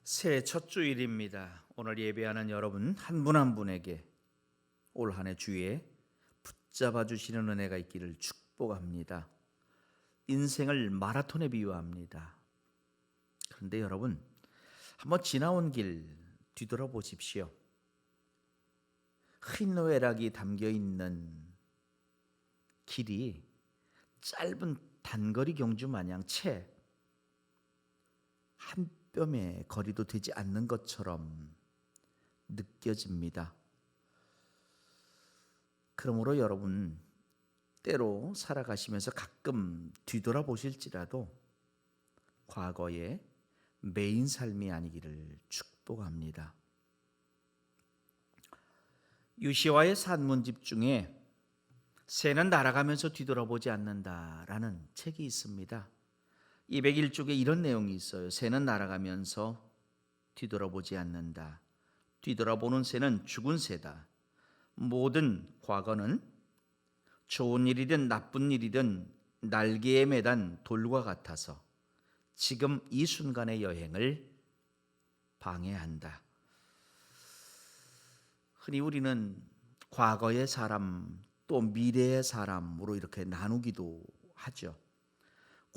새해 첫 주일입니다. 오늘 예배하는 여러분 한 분 한 분에게 올 한 해 주에 붙잡아 주시는 은혜가 있기를 축복합니다. 인생을 마라톤에 비유합니다. 그런데 여러분, 한번 지나온 길 뒤돌아보십시오. 희노애락이 담겨 있는 길이 짧은 단거리 경주 마냥 채 한 뼘의 거리도 되지 않는 것처럼 느껴집니다. 그러므로 여러분, 때로 살아가시면서 가끔 뒤돌아보실지라도 과거의 메인 삶이 아니기를 축복합니다. 유시와의 산문집 중에 새는 날아가면서 뒤돌아보지 않는다라는 책이 있습니다. 201쪽에 이런 내용이 있어요. 새는 날아가면서 뒤돌아보지 않는다. 뒤돌아보는 새는 죽은 새다. 모든 과거는 좋은 일이든 나쁜 일이든 날개에 매단 돌과 같아서 지금 이 순간의 여행을 방해한다. 흔히 우리는 과거의 사람 또 미래의 사람으로 이렇게 나누기도 하죠.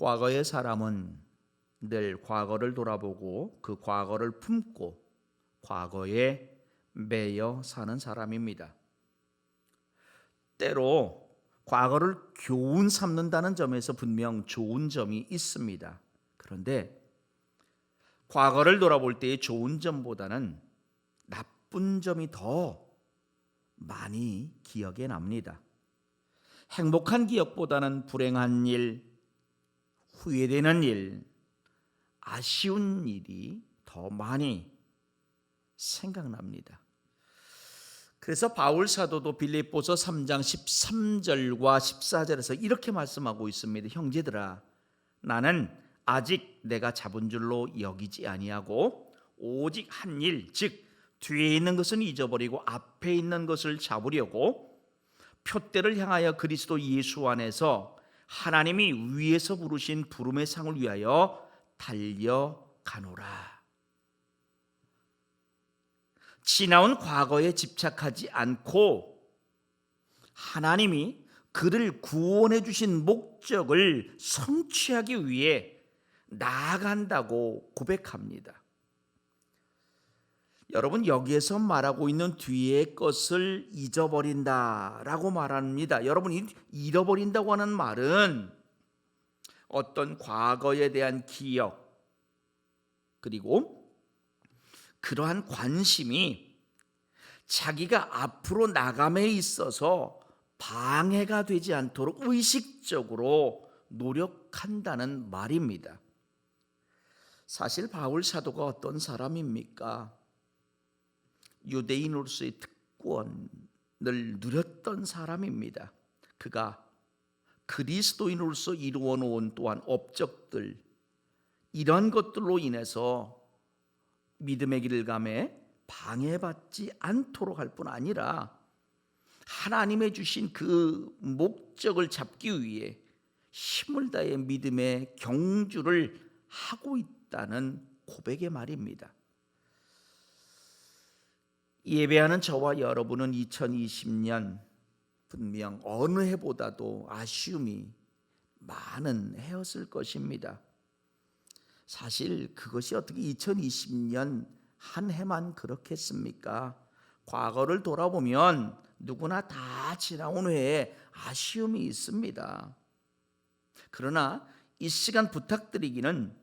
과거의 사람은 늘 과거를 돌아보고 그 과거를 품고 과거에 매여 사는 사람입니다. 때로 과거를 교훈 삼는다는 점에서 분명 좋은 점이 있습니다. 그런데 과거를 돌아볼 때의 좋은 점보다는 나쁜 점이 더 많이 기억에 납니다. 행복한 기억보다는 불행한 일, 후회되는 일, 아쉬운 일이 더 많이 생각납니다. 그래서 바울 사도도 빌립보서 3장 13절과 14절에서 이렇게 말씀하고 있습니다. 형제들아, 나는 아직 내가 잡은 줄로 여기지 아니하고 오직 한 일, 즉 뒤에 있는 것은 잊어버리고 앞에 있는 것을 잡으려고 표대를 향하여 그리스도 예수 안에서 하나님이 위에서 부르신 부름의 상을 위하여 달려가노라. 지나온 과거에 집착하지 않고 하나님이 그를 구원해 주신 목적을 성취하기 위해 나아간다고 고백합니다. 여러분, 여기에서 말하고 있는 뒤의 것을 잊어버린다라고 말합니다. 여러분, 잃어버린다고 하는 말은 어떤 과거에 대한 기억 그리고 그러한 관심이 자기가 앞으로 나감에 있어서 방해가 되지 않도록 의식적으로 노력한다는 말입니다. 사실 바울 사도가 어떤 사람입니까? 유대인으로서의 특권을 누렸던 사람입니다. 그가 그리스도인으로서 이루어 놓은 또한 업적들, 이런 것들로 인해서 믿음의 길을 감에 방해받지 않도록 할 뿐 아니라 하나님의 주신 그 목적을 잡기 위해 힘을 다해 믿음의 경주를 하고 있다는 고백의 말입니다. 예배하는 저와 여러분은 2020년 분명 어느 해보다도 아쉬움이 많은 해였을 것입니다. 사실 그것이 어떻게 2020년 한 해만 그렇겠습니까? 과거를 돌아보면 누구나 다 지나온 해에 아쉬움이 있습니다. 그러나 이 시간 부탁드리기는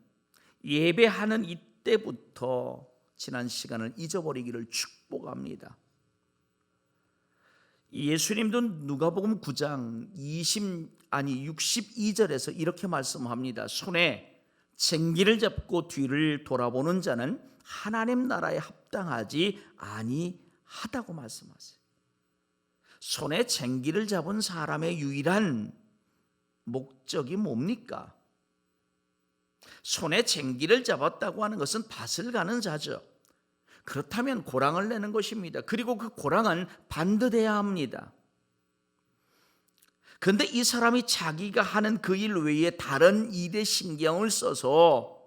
예배하는 이때부터 지난 시간을 잊어버리기를 축복합니다. 예수님도 누가복음 9장 62절에서 이렇게 말씀합니다. 손에 쟁기를 잡고 뒤를 돌아보는 자는 하나님 나라에 합당하지 아니하다고 말씀하세요. 손에 쟁기를 잡은 사람의 유일한 목적이 뭡니까? 손에 쟁기를 잡았다고 하는 것은 밭을 가는 자죠. 그렇다면 고랑을 내는 것입니다. 그리고 그 고랑은 반듯해야 합니다. 그런데 이 사람이 자기가 하는 그 일 외에 다른 일에 신경을 써서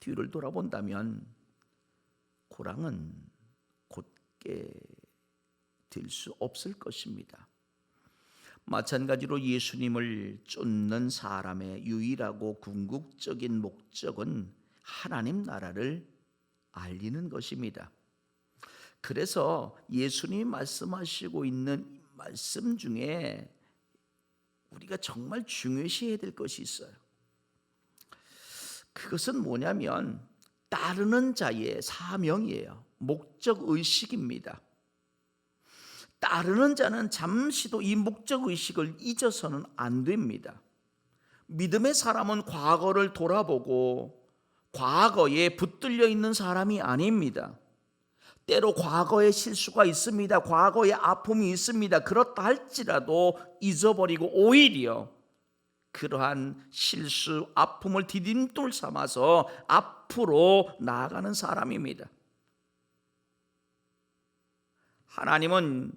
뒤를 돌아본다면 고랑은 곧게 될 수 없을 것입니다. 마찬가지로 예수님을 쫓는 사람의 유일하고 궁극적인 목적은 하나님 나라를 알리는 것입니다. 그래서 예수님이 말씀하시고 있는 말씀 중에 우리가 정말 중요시해야 될 것이 있어요. 그것은 뭐냐면 따르는 자의 사명이에요. 목적의식입니다. 따르는 자는 잠시도 이 목적의식을 잊어서는 안 됩니다. 믿음의 사람은 과거를 돌아보고 과거에 붙들려 있는 사람이 아닙니다. 때로 과거에 실수가 있습니다. 과거에 아픔이 있습니다. 그렇다 할지라도 잊어버리고 오히려 그러한 실수, 아픔을 디딤돌 삼아서 앞으로 나아가는 사람입니다. 하나님은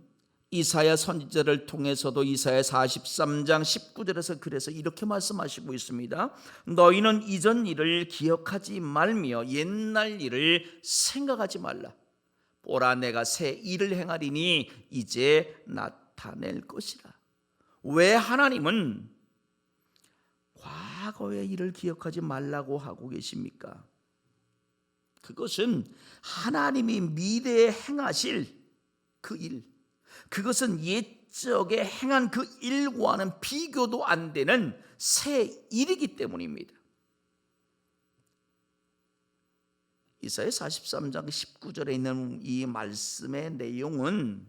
이사야 선지자를 통해서도 이사야 43장 19절에서 그래서 이렇게 말씀하시고 있습니다. 너희는 이전 일을 기억하지 말며 옛날 일을 생각하지 말라. 보라, 내가 새 일을 행하리니 이제 나타낼 것이라. 왜 하나님은 과거의 일을 기억하지 말라고 하고 계십니까? 그것은 하나님이 미래에 행하실 그 일, 그것은 옛적에 행한 그 일과는 비교도 안 되는 새 일이기 때문입니다. 이사야 43장 19절에 있는 이 말씀의 내용은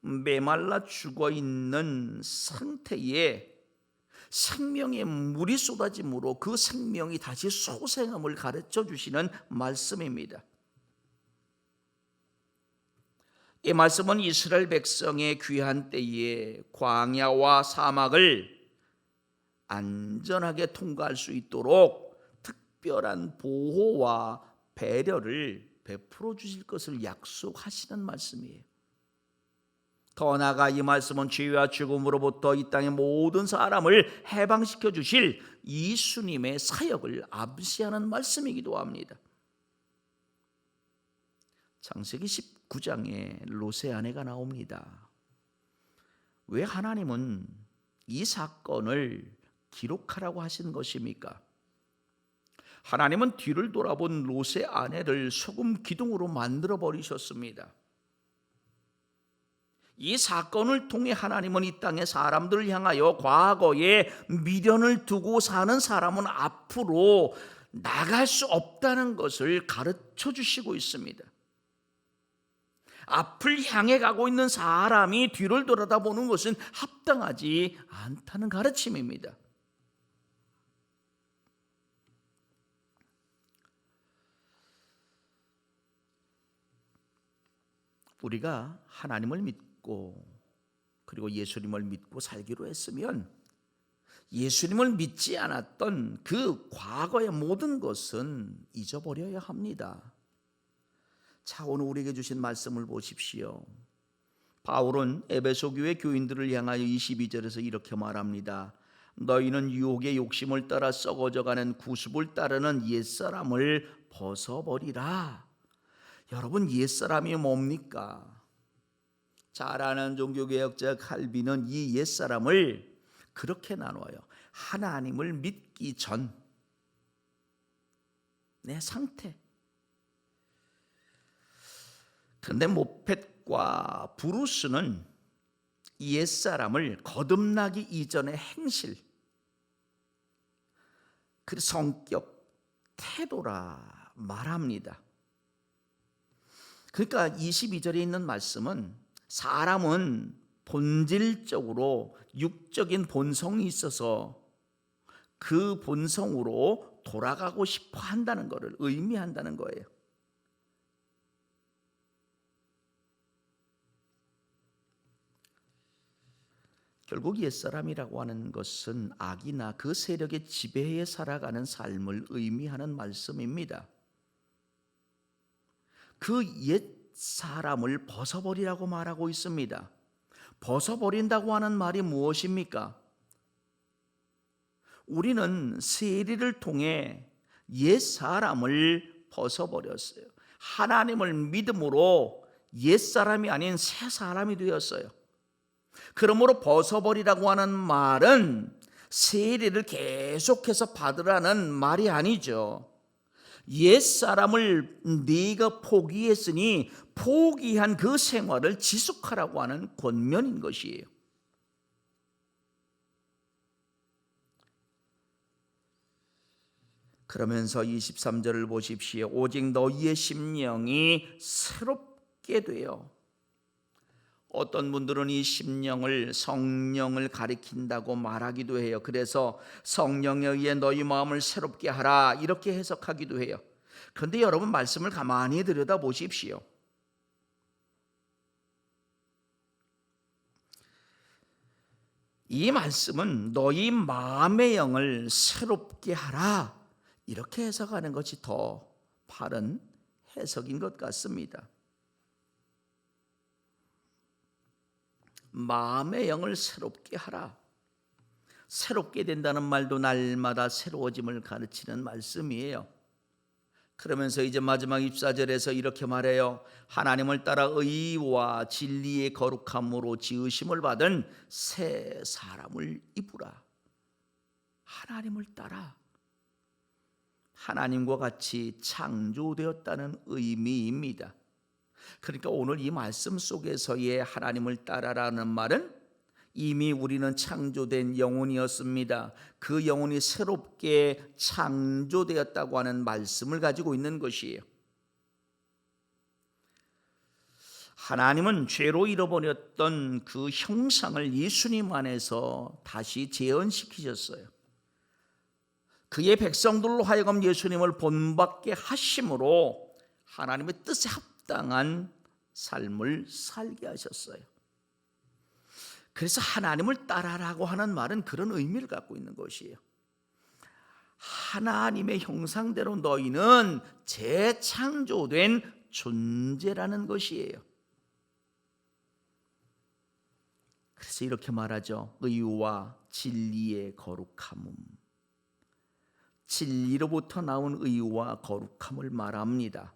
메말라 죽어있는 상태에 생명의 물이 쏟아짐으로 그 생명이 다시 소생함을 가르쳐 주시는 말씀입니다. 이 말씀은 이스라엘 백성의 귀한 때에 광야와 사막을 안전하게 통과할 수 있도록 특별한 보호와 배려를 베풀어 주실 것을 약속하시는 말씀이에요. 더 나아가 이 말씀은 죄와 죽음으로부터 이 땅의 모든 사람을 해방시켜 주실 예수님의 사역을 암시하는 말씀이기도 합니다. 창세기 19장에 롯의 아내가 나옵니다. 왜 하나님은 이 사건을 기록하라고 하신 것입니까? 하나님은 뒤를 돌아본 롯의 아내를 소금 기둥으로 만들어 버리셨습니다. 이 사건을 통해 하나님은 이 땅의 사람들을 향하여 과거에 미련을 두고 사는 사람은 앞으로 나갈 수 없다는 것을 가르쳐 주시고 있습니다. 앞을 향해 가고 있는 사람이 뒤를 돌아다보는 것은 합당하지 않다는 가르침입니다. 우리가 하나님을 믿고 그리고 예수님을 믿고 살기로 했으면 예수님을 믿지 않았던 그 과거의 모든 것은 잊어버려야 합니다. 자, 오늘 우리에게 주신 말씀을 보십시오. 바울은 에베소 교회 교인들을 향하여 22절에서 이렇게 말합니다. 너희는 유혹의 욕심을 따라 썩어져가는 구습을 따르는 옛사람을 벗어버리라. 여러분, 옛사람이 뭡니까? 잘 아는 종교개혁자 칼빈은 이 옛사람을 그렇게 나눠요. 하나님을 믿기 전 내 상태. 그런데 모펫과 브루스는 옛사람을 거듭나기 이전의 행실, 그 성격, 태도라 말합니다. 그러니까 22절에 있는 말씀은 사람은 본질적으로 육적인 본성이 있어서 그 본성으로 돌아가고 싶어 한다는 것을 의미한다는 거예요. 결국 옛사람이라고 하는 것은 악이나 그 세력의 지배에 살아가는 삶을 의미하는 말씀입니다. 그 옛사람을 벗어버리라고 말하고 있습니다. 벗어버린다고 하는 말이 무엇입니까? 우리는 세리를 통해 옛 사람을 벗어버렸어요. 하나님을 믿음으로 옛 사람이 아닌 새 사람이 되었어요. 그러므로 벗어버리라고 하는 말은 세례를 계속해서 받으라는 말이 아니죠. 옛 사람을 네가 포기했으니 포기한 그 생활을 지속하라고 하는 권면인 것이에요. 그러면서 23절을 보십시오. 오직 너희의 심령이 새롭게 되어. 어떤 분들은 이 심령을 성령을 가리킨다고 말하기도 해요. 그래서 성령에 의해 너희 마음을 새롭게 하라 이렇게 해석하기도 해요. 그런데 여러분 말씀을 가만히 들여다보십시오. 이 말씀은 너희 마음의 영을 새롭게 하라 이렇게 해석하는 것이 더 바른 해석인 것 같습니다. 마음의 영을 새롭게 하라. 새롭게 된다는 말도 날마다 새로워짐을 가르치는 말씀이에요. 그러면서 이제 마지막 24절에서 이렇게 말해요. 하나님을 따라 의와 진리의 거룩함으로 지으심을 받은 새 사람을 입으라. 하나님을 따라 하나님과 같이 창조되었다는 의미입니다. 그러니까 오늘 이 말씀 속에서의 하나님을 따라라는 말은 이미 우리는 창조된 영혼이었습니다. 그 영혼이 새롭게 창조되었다고 하는 말씀을 가지고 있는 것이에요. 하나님은 죄로 잃어버렸던 그 형상을 예수님 안에서 다시 재현시키셨어요. 그의 백성들로 하여금 예수님을 본받게 하심으로 하나님의 뜻에 합당한 삶을 살게 하셨어요. 그래서 하나님을 따라라고 하는 말은 그런 의미를 갖고 있는 것이에요. 하나님의 형상대로 너희는 재창조된 존재라는 것이에요. 그래서 이렇게 말하죠. 의와 진리의 거룩함. 진리로부터 나온 의와 거룩함을 말합니다.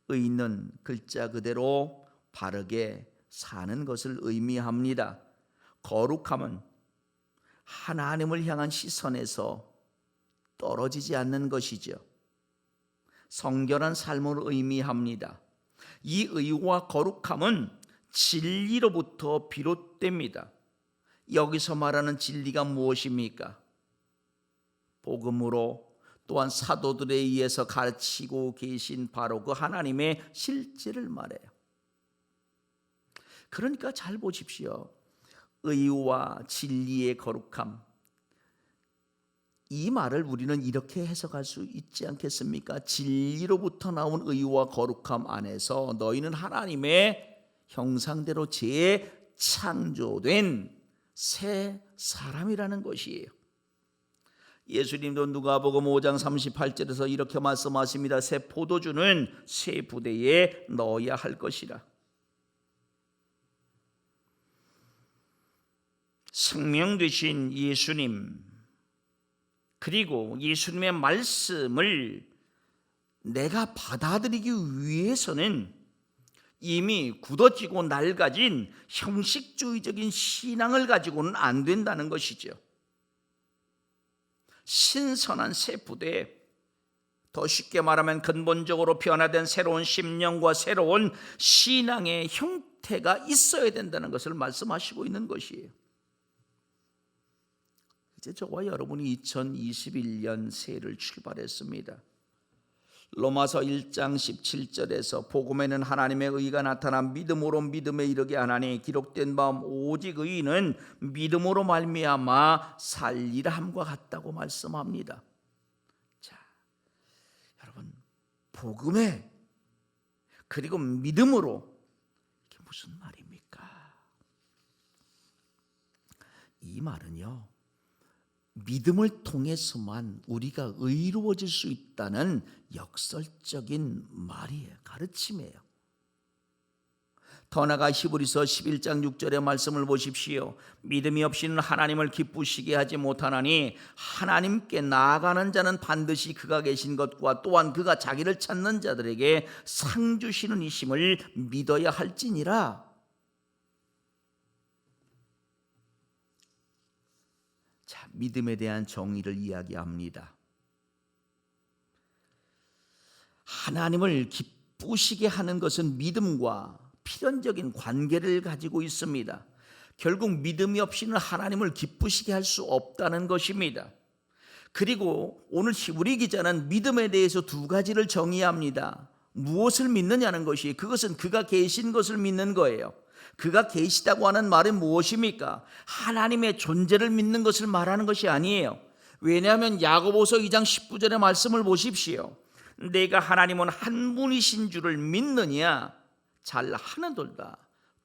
의는 글자 그대로 바르게 사는 것을 의미합니다. 거룩함은 하나님을 향한 시선에서 떨어지지 않는 것이죠. 성결한 삶을 의미합니다. 이 의와 거룩함은 진리로부터 비롯됩니다. 여기서 말하는 진리가 무엇입니까? 복음으로 또한 사도들에 의해서 가르치고 계신 바로 그 하나님의 실제를 말해요. 그러니까 잘 보십시오. 의와 진리의 거룩함. 이 말을 우리는 이렇게 해석할 수 있지 않겠습니까? 진리로부터 나온 의와 거룩함 안에서 너희는 하나님의 형상대로 재창조된 새 사람이라는 것이에요. 예수님도 누가복음 5장 38절에서 이렇게 말씀하십니다. 새 포도주는 새 부대에 넣어야 할 것이라. 생명 되신 예수님, 그리고 예수님의 말씀을 내가 받아들이기 위해서는 이미 굳어지고 낡아진 형식주의적인 신앙을 가지고는 안 된다는 것이죠. 신선한 새 부대, 더 쉽게 말하면 근본적으로 변화된 새로운 심령과 새로운 신앙의 형태가 있어야 된다는 것을 말씀하시고 있는 것이에요. 이제 저와 여러분이 2021년 새해를 출발했습니다. 로마서 1장 17절에서 복음에는 하나님의 의가 나타나 믿음으로 믿음에 이르게 하나니 기록된 바 오직 의인은 믿음으로 말미암아 살리라 함과 같다고 말씀합니다. 자, 여러분, 복음에 그리고 믿음으로 이게 무슨 말입니까? 이 말은요, 믿음을 통해서만 우리가 의로워질 수 있다는 역설적인 말이에요. 가르침이에요. 더 나아가 히브리서 11장 6절의 말씀을 보십시오. 믿음이 없이는 하나님을 기쁘시게 하지 못하나니 하나님께 나아가는 자는 반드시 그가 계신 것과 또한 그가 자기를 찾는 자들에게 상 주시는 이심을 믿어야 할지니라. 자, 믿음에 대한 정의를 이야기합니다. 하나님을 기쁘시게 하는 것은 믿음과 필연적인 관계를 가지고 있습니다. 결국 믿음이 없이는 하나님을 기쁘시게 할 수 없다는 것입니다. 그리고 오늘 히브리 기자는 믿음에 대해서 두 가지를 정의합니다. 무엇을 믿느냐는 것이, 그것은 그가 계신 것을 믿는 거예요. 그가 계시다고 하는 말은 무엇입니까? 하나님의 존재를 믿는 것을 말하는 것이 아니에요. 왜냐하면 야고보서 2장 19절의 말씀을 보십시오. 내가 하나님은 한 분이신 줄을 믿느냐? 잘 하는돌다.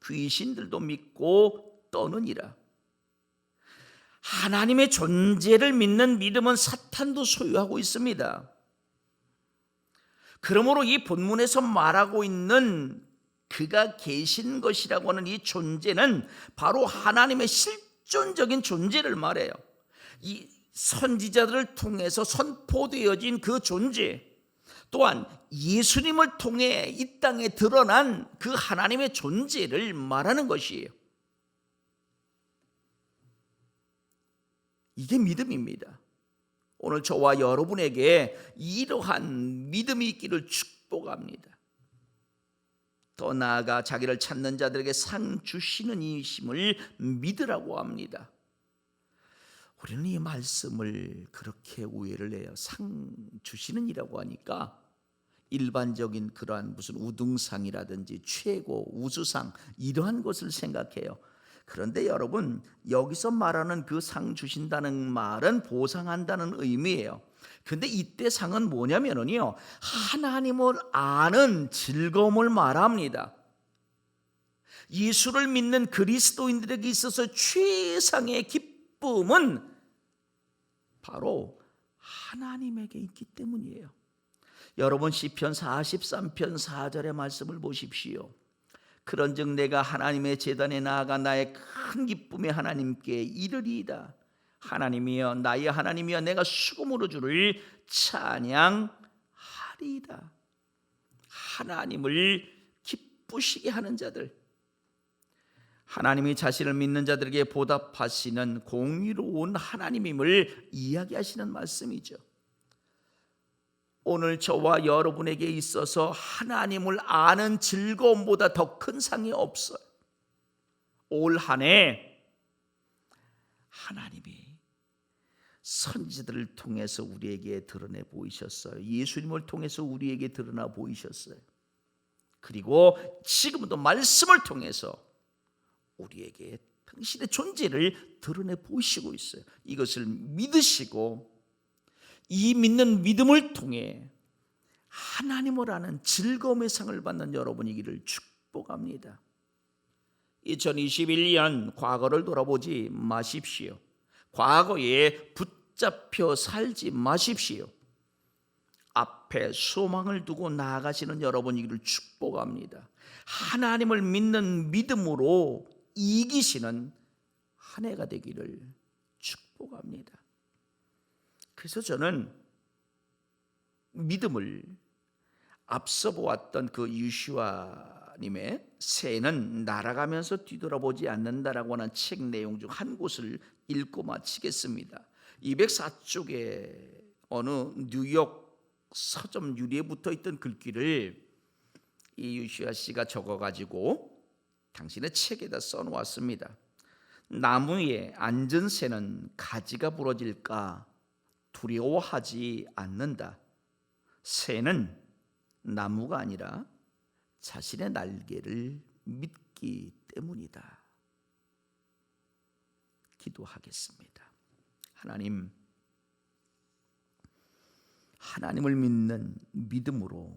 귀신들도 믿고 떠느니라. 하나님의 존재를 믿는 믿음은 사탄도 소유하고 있습니다. 그러므로 이 본문에서 말하고 있는 그가 계신 것이라고 하는 이 존재는 바로 하나님의 실존적인 존재를 말해요. 이 선지자들을 통해서 선포되어진 그 존재, 또한 예수님을 통해 이 땅에 드러난 그 하나님의 존재를 말하는 것이에요. 이게 믿음입니다. 오늘 저와 여러분에게 이러한 믿음이 있기를 축복합니다. 더 나아가 자기를 찾는 자들에게 상 주시는 이심을 믿으라고 합니다. 우리는 이 말씀을 그렇게 오해를 해요. 상 주시는 이라고 하니까 일반적인 그러한 무슨 우등상이라든지 최고 우수상 이러한 것을 생각해요. 그런데 여러분, 여기서 말하는 그 상 주신다는 말은 보상한다는 의미예요. 근데 이때 상은 뭐냐면요, 하나님을 아는 즐거움을 말합니다. 예수를 믿는 그리스도인들에게 있어서 최상의 기쁨은 바로 하나님에게 있기 때문이에요. 여러분, 시편 43편 4절의 말씀을 보십시오. 그런즉 내가 하나님의 제단에 나아가 나의 큰 기쁨의 하나님께 이르리이다. 하나님이여, 나의 하나님이여, 내가 수금으로 주를 찬양하리이다. 하나님을 기쁘시게 하는 자들, 하나님이 자신을 믿는 자들에게 보답하시는 공의로운 하나님임을 이야기하시는 말씀이죠. 오늘 저와 여러분에게 있어서 하나님을 아는 즐거움보다 더 큰 상이 없어요. 올 한 해 하나님이 선지자들을 통해서 우리에게 드러내 보이셨어요. 예수님을 통해서 우리에게 드러나 보이셨어요. 그리고 지금도 말씀을 통해서 우리에게 당신의 존재를 드러내 보이시고 있어요. 이것을 믿으시고 이 믿는 믿음을 통해 하나님을 아는 즐거움의 상을 받는 여러분이기를 축복합니다. 2021년 과거를 돌아보지 마십시오. 과거에 붙잡혀 살지 마십시오. 앞에 소망을 두고 나아가시는 여러분이기를 축복합니다. 하나님을 믿는 믿음으로 이기시는 한 해가 되기를 축복합니다. 그래서 저는 믿음을 앞서 보았던 그 유시와님의 새는 날아가면서 뒤돌아보지 않는다라고 하는 책 내용 중 한 곳을 읽고 마치겠습니다. 204쪽에 어느 뉴욕 서점 유리에 붙어있던 글귀를 이 유시와 씨가 적어가지고 당신의 책에다 써놓았습니다. 나무에 앉은 새는 가지가 부러질까 두려워하지 않는다. 새는 나무가 아니라 자신의 날개를 믿기 때문이다. 기도하겠습니다. 하나님, 하나님을 믿는 믿음으로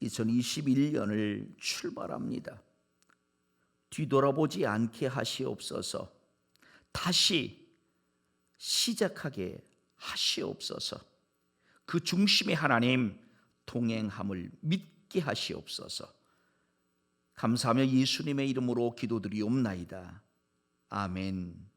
2021년을 출발합니다. 뒤돌아보지 않게 하시옵소서. 다시 시작하게 하시옵소서. 그 중심의 하나님 동행함을 믿게 하시옵소서. 감사하며 예수님의 이름으로 기도드리옵나이다. 아멘.